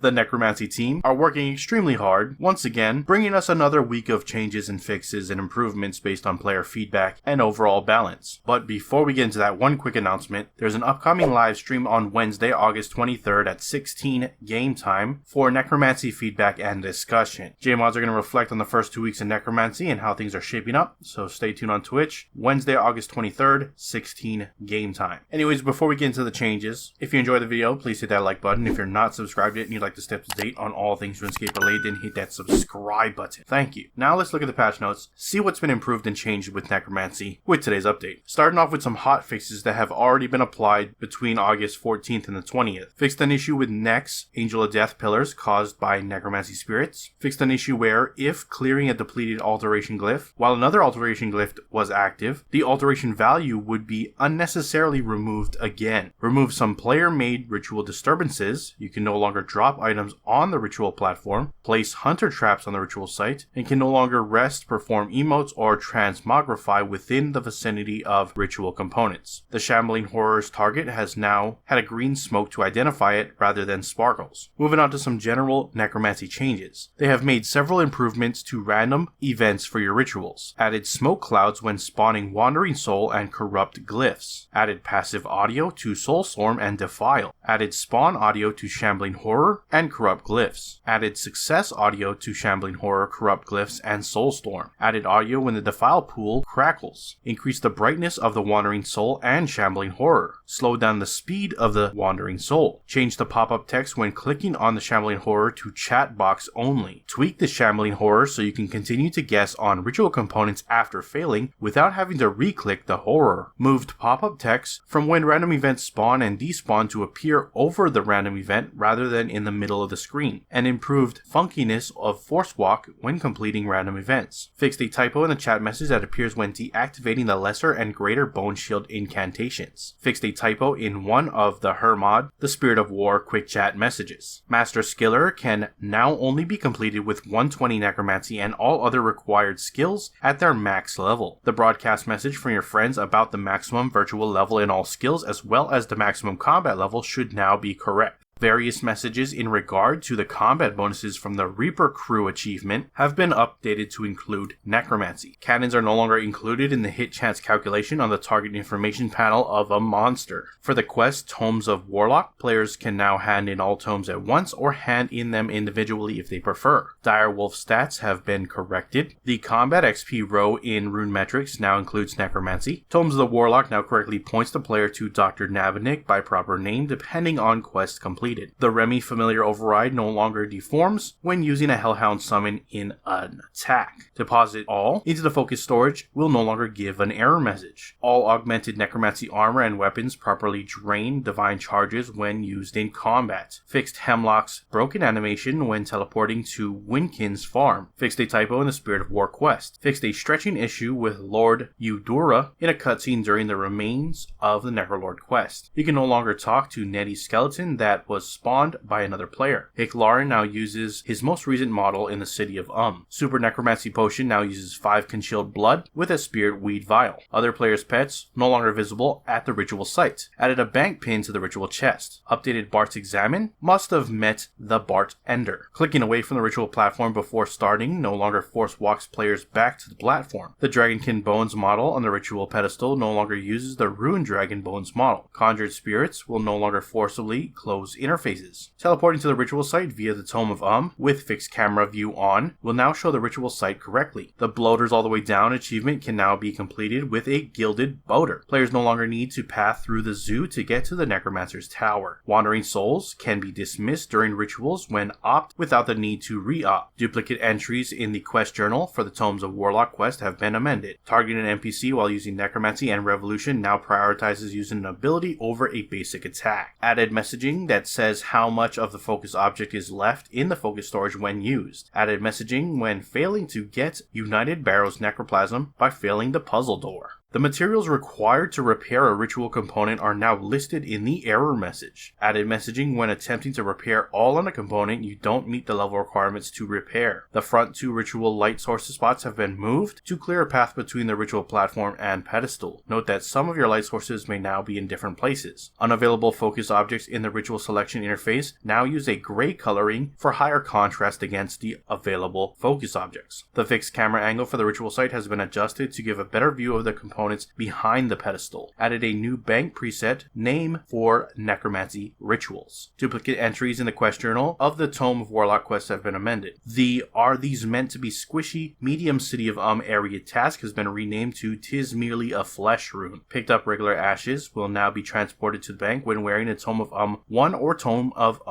The Necromancy team are working extremely hard, once again, bringing us another week of changes and fixes and improvements based on player feedback and overall balance. But before we get into that, one quick announcement. There's an upcoming live stream on Wednesday, August 23rd at 16 game time for Necromancy feedback and discussion. JMods are going to reflect on the first 2 weeks in Necromancy and how things are shaping up, so stay tuned on Twitch. Wednesday, August 23rd, 16 game time. Anyways, before we get into the changes, if you enjoyed the video, please hit that like button. If you're not subscribed yet and you'd like to stay up to date on all things RuneScape related, then hit that subscribe button. Thank you. Now let's look at the patch notes, see what's been improved and changed with Necromancy with today's update. Starting off with some hot fixes that have already been applied between August 14th and the 20th. Fixed an issue with Nex, Angel of Death pillars caused by Necromancy spirits. Fixed an issue where, if clearing a depleted alteration glyph, while another alteration glyph was active, the alteration value would be unnecessarily removed again. Remove some player-made ritual disturbances. You can no longer drop items on the ritual platform, place hunter traps on the ritual site, and can no longer rest, perform emotes, or transmogrify within the vicinity of ritual components. The Shambling Horror's target has now had a green smoke to identify it rather than sparkles. Moving on to some general Necromancy changes. They have made several improvements to random events for your rituals. Added smoke clouds when spawning Wandering Soul and corrupt glyphs. Added passive audio to Soulstorm and Defile. Added spawn audio to Shambling Horror and corrupt glyphs. Added success audio to Shambling Horror, corrupt glyphs, and Soulstorm. Added audio when the Defile pool crackles. Increased the brightness of the Wandering Soul and Shambling Horror. Slowed down the speed of the Wandering Soul. Changed the pop-up text when clicking on the Shambling Horror to chat box only. Tweak the Shambling Horror so you can continue to guess on ritual components after failing without having to re-click the horror. Moved pop-up text from when random events spawn and despawn to appear over the random event rather than in the middle of the screen. And improved funkiness of Force Walk when completing random events. Fixed a typo in the chat message that appears when deactivating the lesser and greater bone shield incantations. Fixed a typo in one of the Hermod, the Spirit of War quick chat messages. Master Skiller can now only be completed with 120 Necromancy and all other required skills at their max level. The broadcast message from your friends about the maximum virtual level in all skills as well as the maximum combat level should now be correct. Various messages in regard to the combat bonuses from the Reaper Crew achievement have been updated to include Necromancy. Cannons are no longer included in the hit chance calculation on the target information panel of a monster. For the quest Tomes of Warlock, players can now hand in all tomes at once or hand in them individually if they prefer. Direwolf stats have been corrected. The combat XP row in Rune Metrics now includes Necromancy. Tomes of the Warlock now correctly points the player to Dr. Nabanik by proper name depending on quest completed. The Remy familiar override no longer deforms when using a Hellhound summon in an attack. Deposit all into the focus storage will no longer give an error message. All augmented Necromancy armor and weapons properly drain divine charges when used in combat. Fixed Hemlock's broken animation when teleporting to Winkin's farm. Fixed a typo in the Spirit of War quest. Fixed a stretching issue with Lord Eudora in a cutscene during the remains of the Necrolord quest. You can no longer talk to Nettie's skeleton that was spawned by another player. Hicklaren now uses his most recent model in the city of Super Necromancy Potion now uses 5 congealed blood with a Spirit Weed Vial. Other players' pets no longer visible at the ritual site. Added a bank pin to the ritual chest. Updated Bart's Examine must have met the Bart Ender. Clicking away from the ritual platform before starting no longer force walks players back to the platform. The Dragonkin Bones model on the ritual pedestal no longer uses the Rune Dragon Bones model. Conjured spirits will no longer forcibly close interfaces. Teleporting to the ritual site via the Tome of with fixed camera view on will now show the ritual site correctly. The Bloaters All the Way Down achievement can now be completed with a gilded boater. Players no longer need to pass through the zoo to get to the Necromancer's tower. Wandering souls can be dismissed during rituals when opt without the need to re-opt. Duplicate entries in the quest journal for the Tomes of Warlock quest have been amended. Targeting an NPC while using Necromancy and Revolution now prioritizes using an ability over a basic attack. Added messaging that says how much of the focus object is left in the focus storage when used. Added messaging when failing to get United Barrows Necroplasm by failing the puzzle door. The materials required to repair a ritual component are now listed in the error message. Added messaging when attempting to repair all on a component you don't meet the level requirements to repair. The front 2 ritual light source spots have been moved to clear a path between the ritual platform and pedestal. Note that some of your light sources may now be in different places. Unavailable focus objects in the ritual selection interface now use a gray coloring for higher contrast against the available focus objects. The fixed camera angle for the ritual site has been adjusted to give a better view of the components behind the pedestal. Added a new bank preset name for Necromancy rituals. Duplicate entries in the quest journal of the Tome of Warlock quests have been amended. The "Are these meant to be squishy? Medium City of area task has been renamed to "'Tis merely a flesh" rune. Picked up regular ashes will now be transported to the bank when wearing a Tome of 1 or Tome of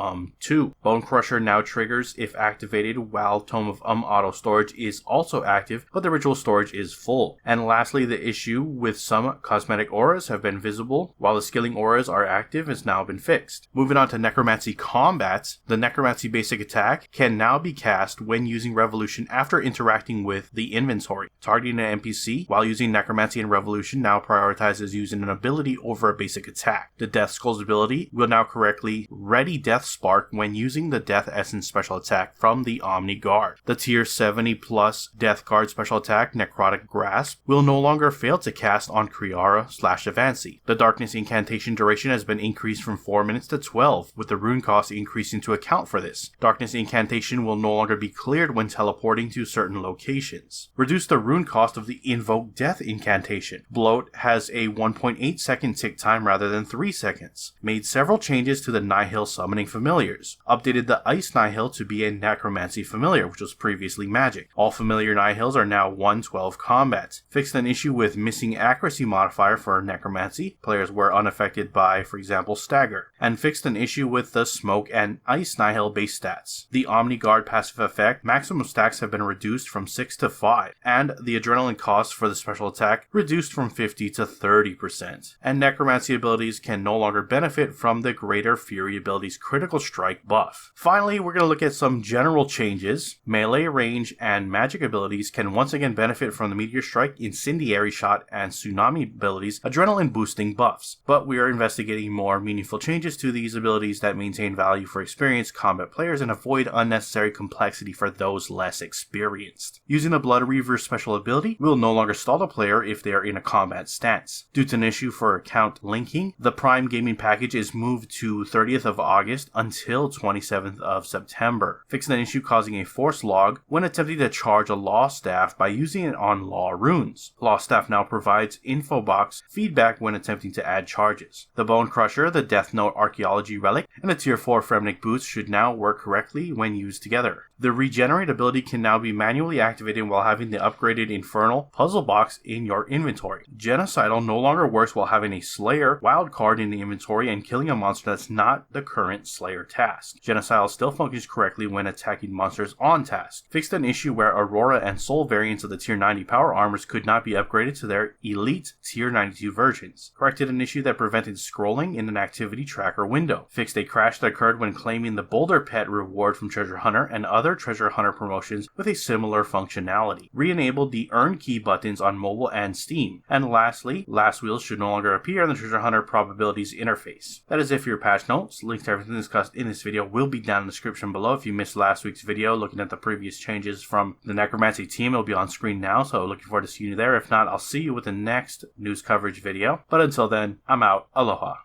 2. Bone Crusher now triggers if activated, while Tome of auto storage is also active, but the ritual storage is full. And lastly, the issue with some cosmetic auras have been visible, while the skilling auras are active has now been fixed. Moving on to Necromancy combats, the Necromancy basic attack can now be cast when using Revolution after interacting with the inventory. Targeting an NPC while using Necromancy and Revolution now prioritizes using an ability over a basic attack. The Death Skulls ability will now correctly ready Death Spark when using the Death Essence special attack from the Omni Guard. The tier 70 plus Death Guard special attack, Necrotic Grasp, will no longer fail to cast on Kriara/Avanci. The Darkness incantation duration has been increased from 4 minutes to 12, with the rune cost increasing to account for this. Darkness incantation will no longer be cleared when teleporting to certain locations. Reduce the rune cost of the Invoke Death incantation. Bloat has a 1.8 second tick time rather than 3 seconds. Made several changes to the Nihil summoning familiars. Updated the Ice Nihil to be a Necromancy familiar, which was previously magic. All familiar Nihils are now 112 combat. Fixed an issue with missing accuracy modifier for Necromancy. Players were unaffected by, for example, stagger. And fixed an issue with the Smoke and Ice Nihil base stats. The Omni Guard passive effect, maximum stacks have been reduced from 6 to 5, and the adrenaline cost for the special attack reduced from 50 to 30%. And Necromancy abilities can no longer benefit from the Greater Fury ability's critical strike buff. Finally, we're going to look at some general changes. Melee, range, and magic abilities can once again benefit from the Meteor Strike, Incendiary Shot, and Tsunami abilities' adrenaline boosting buffs, but we are investigating more meaningful changes to these abilities that maintain value for experienced combat players and avoid unnecessary complexity for those less experienced. Using the Blood Reaver special ability will no longer stall the player if they are in a combat stance. Due to an issue for account linking, the Prime Gaming package is moved to 30th of August until 27th of September, fixing an issue causing a force log when attempting to charge a Law Staff by using it on Law runes. Law Staff now provides info box feedback when attempting to add charges. The Bone Crusher, the Death Note Archaeology Relic, and the Tier 4 Fremnik Boots should now work correctly when used together. The Regenerate ability can now be manually activated while having the upgraded Infernal puzzle box in your inventory. Genocidal no longer works while having a Slayer wildcard in the inventory and killing a monster that's not the current Slayer task. Genocidal still functions correctly when attacking monsters on task. Fixed an issue where Aurora and Soul variants of the Tier 90 power armors could not be upgraded to their Elite Tier 92 versions. Corrected an issue that prevented scrolling in an activity tracker window. Fixed a crash that occurred when claiming the Boulder Pet reward from Treasure Hunter and other Treasure Hunter promotions with a similar functionality. Re-enabled the Earn Key buttons on mobile and Steam. And lastly, Last Wheels should no longer appear on the Treasure Hunter probabilities interface. That is it for your patch notes. Links to everything discussed in this video will be down in the description below. If you missed last week's video looking at the previous changes from the Necromancy team, it'll be on screen now, so looking forward to seeing you there. If not, I'll see you with the next news coverage video. But until then, I'm out. Aloha.